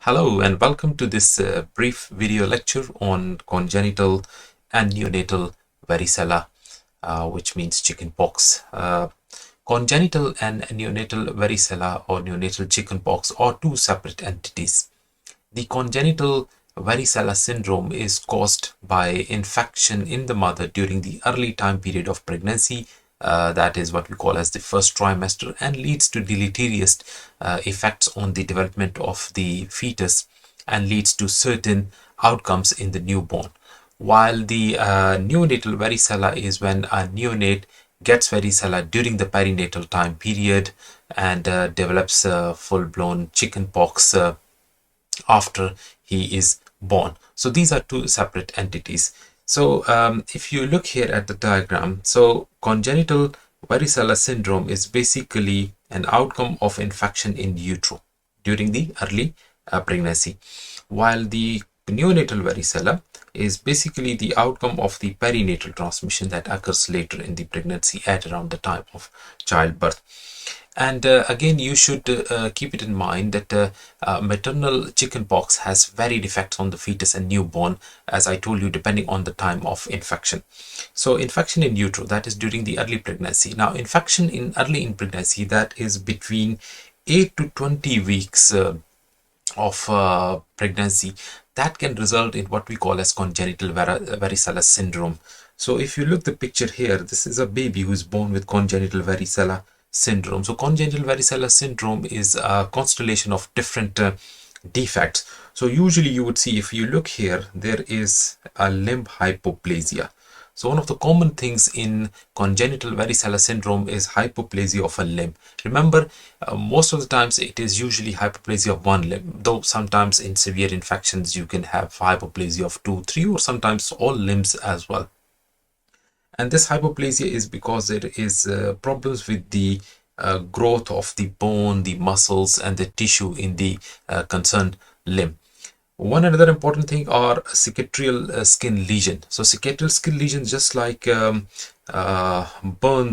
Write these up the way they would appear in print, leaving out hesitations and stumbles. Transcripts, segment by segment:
Hello and welcome to this brief video lecture on congenital and neonatal varicella, which means chickenpox. Congenital and neonatal varicella or neonatal chickenpox are two separate entities. The congenital varicella syndrome is caused by infection in the mother during the early time period of pregnancy, that is what we call as the first trimester, and leads to deleterious effects on the development of the fetus and leads to certain outcomes in the newborn. While the neonatal varicella is when a neonate gets varicella during the perinatal time period and develops full-blown chickenpox after he is born. So these are two separate entities. So if you look here at the diagram, so congenital varicella syndrome is basically an outcome of infection in utero during the early pregnancy, while the neonatal varicella is basically the outcome of the perinatal transmission that occurs later in the pregnancy at around the time of childbirth. And again, you should keep it in mind that maternal chickenpox has varied effects on the fetus and newborn, as I told you, depending on the time of infection. So infection in utero, that is during the early pregnancy. Now, infection in early in pregnancy, that is between 8 to 20 weeks of pregnancy, that can result in what we call as congenital varicella syndrome. So if you look the picture here, this is a baby who is born with congenital varicella syndrome. So congenital varicella syndrome is a constellation of different defects. So usually you would see, if you look here, there is a limb hypoplasia. So one of the common things in congenital varicella syndrome is hypoplasia of a limb. Remember, most of the times it is usually hypoplasia of one limb, though sometimes in severe infections you can have hypoplasia of 2, 3, or sometimes all limbs as well. And this hypoplasia is because there is problems with the growth of the bone, the muscles, and the tissue in the concerned limb. One another important thing are cicatrial skin lesion. So cicatrial skin lesions, just like burn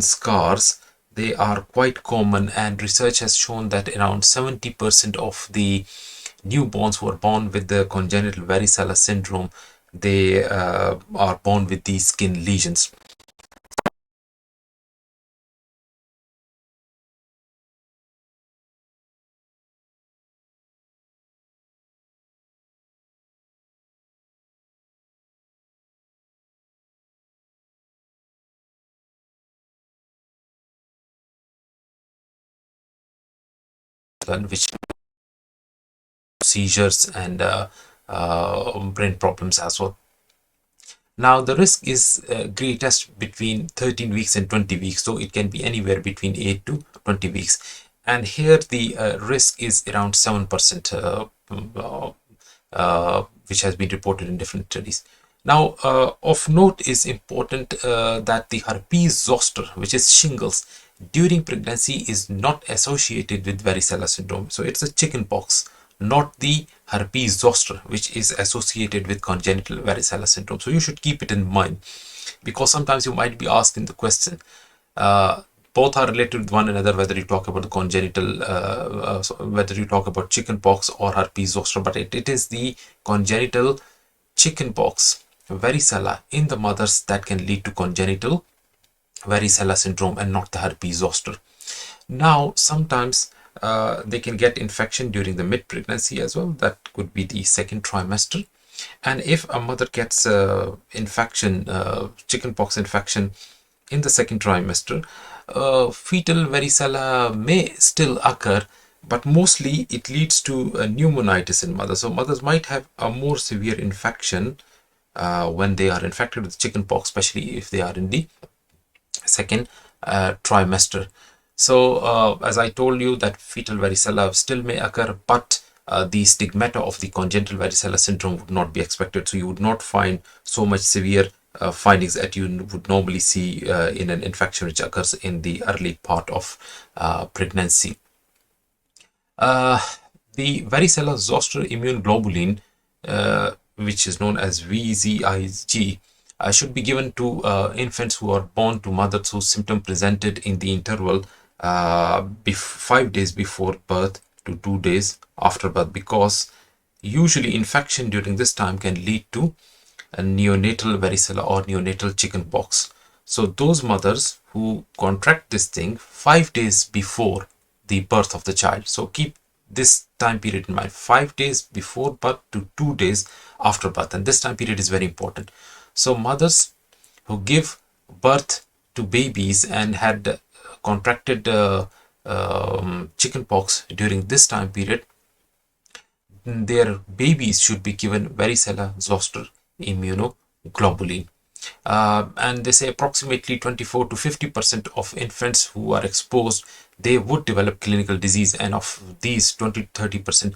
scars, they are quite common, and research has shown that around 70% of the newborns who are born with the congenital varicella syndrome, they are born with these skin lesions. Which seizures and brain problems as well. Now the risk is greatest between 13 weeks and 20 weeks, so it can be anywhere between 8 to 20 weeks. And here the risk is around 7%, which has been reported in different studies. Now, of note is important that the herpes zoster, which is shingles, during pregnancy is not associated with varicella syndrome. So it's a chickenpox, not the herpes zoster, which is associated with congenital varicella syndrome. So you should keep it in mind, because sometimes you might be asked in the question. Both are related with one another, whether you talk about the congenital, whether you talk about chickenpox or herpes zoster, but it is the congenital chickenpox varicella in the mothers that can lead to congenital varicella syndrome and not the herpes zoster. Now, sometimes they can get infection during the mid-pregnancy as well. That could be the second trimester. And if a mother gets infection, chickenpox infection in the second trimester, fetal varicella may still occur, but mostly it leads to pneumonitis in mothers. So mothers might have a more severe infection when they are infected with chickenpox, especially if they are in the second trimester. So as I told you, that fetal varicella still may occur, but the stigmata of the congenital varicella syndrome would not be expected. So you would not find so much severe findings that you would normally see in an infection which occurs in the early part of pregnancy. The varicella zoster immune globulin, which is known as VZIG, should be given to infants who are born to mothers whose symptom presented in the interval 5 days before birth to 2 days after birth, because Usually infection during this time can lead to a neonatal varicella or neonatal chickenpox. So those mothers who contract this thing 5 days before the birth of the child. So keep this time period in mind, 5 days before birth to 2 days after birth. And this time period is very important. So mothers who give birth to babies and had contracted chickenpox during this time period, their babies should be given varicella zoster immunoglobulin. And they say approximately 24 to 50% of infants who are exposed, they would develop clinical disease, and of these 20 to 30%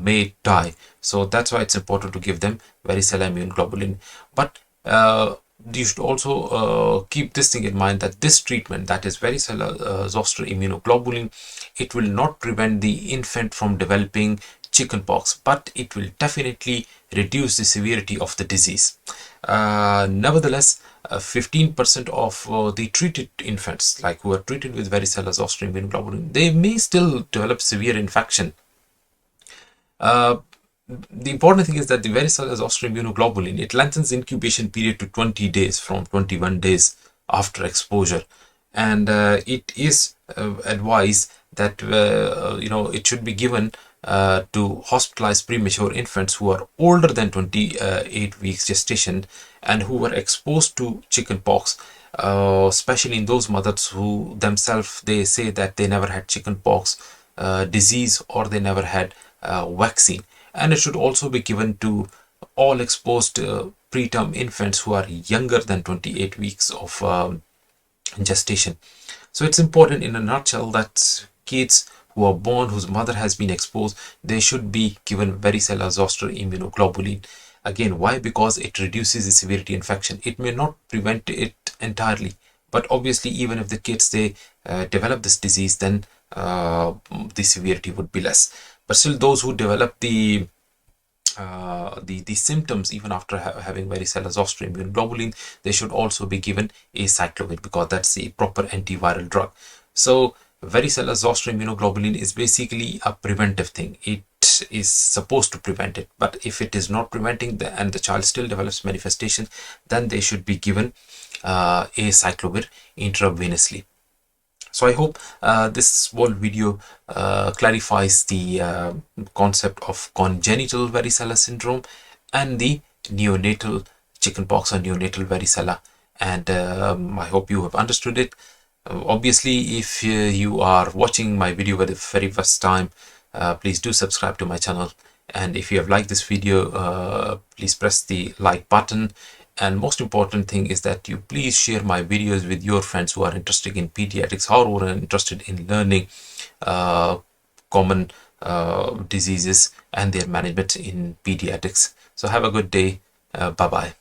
may die. So that's why it's important to give them varicella immunoglobulin. But you should also keep this thing in mind, that this treatment, that is varicella zoster immunoglobulin, it will not prevent the infant from developing chickenpox, but it will definitely reduce the severity of the disease. Nevertheless, 15% of the treated infants, like who are treated with varicella zoster immunoglobulin, they may still develop severe infection. The important thing is that the varicella zoster immunoglobulin, it lengthens incubation period to 20 days from 21 days after exposure. And it is advised that it should be given to hospitalized premature infants who are older than 28 weeks gestation and who were exposed to chickenpox, especially in those mothers who themselves, they say that they never had chickenpox disease, or they never had vaccine. And it should also be given to all exposed preterm infants who are younger than 28 weeks of gestation. So it's important in a nutshell that kids who are born whose mother has been exposed, they should be given varicella zoster immunoglobulin. Again, why? Because it reduces the severity infection. It may not prevent it entirely, but obviously even if the kids, they develop this disease, then the severity would be less. But still, those who develop the symptoms even after having varicella zoster immunoglobulin, they should also be given acyclovir, because that's the proper antiviral drug. So varicella zoster immunoglobulin is basically a preventive thing. It is supposed to prevent it, but if it is not preventing and the child still develops manifestation, then they should be given acyclovir intravenously. So I hope this small video clarifies the concept of congenital varicella syndrome and the neonatal chickenpox or neonatal varicella, and I hope you have understood it. Obviously, if you are watching my video for the very first time, please do subscribe to my channel, and if you have liked this video, please press the like button. And most important thing is that you please share my videos with your friends who are interested in pediatrics or who are interested in learning common diseases and their management in pediatrics. So have a good day. Bye bye.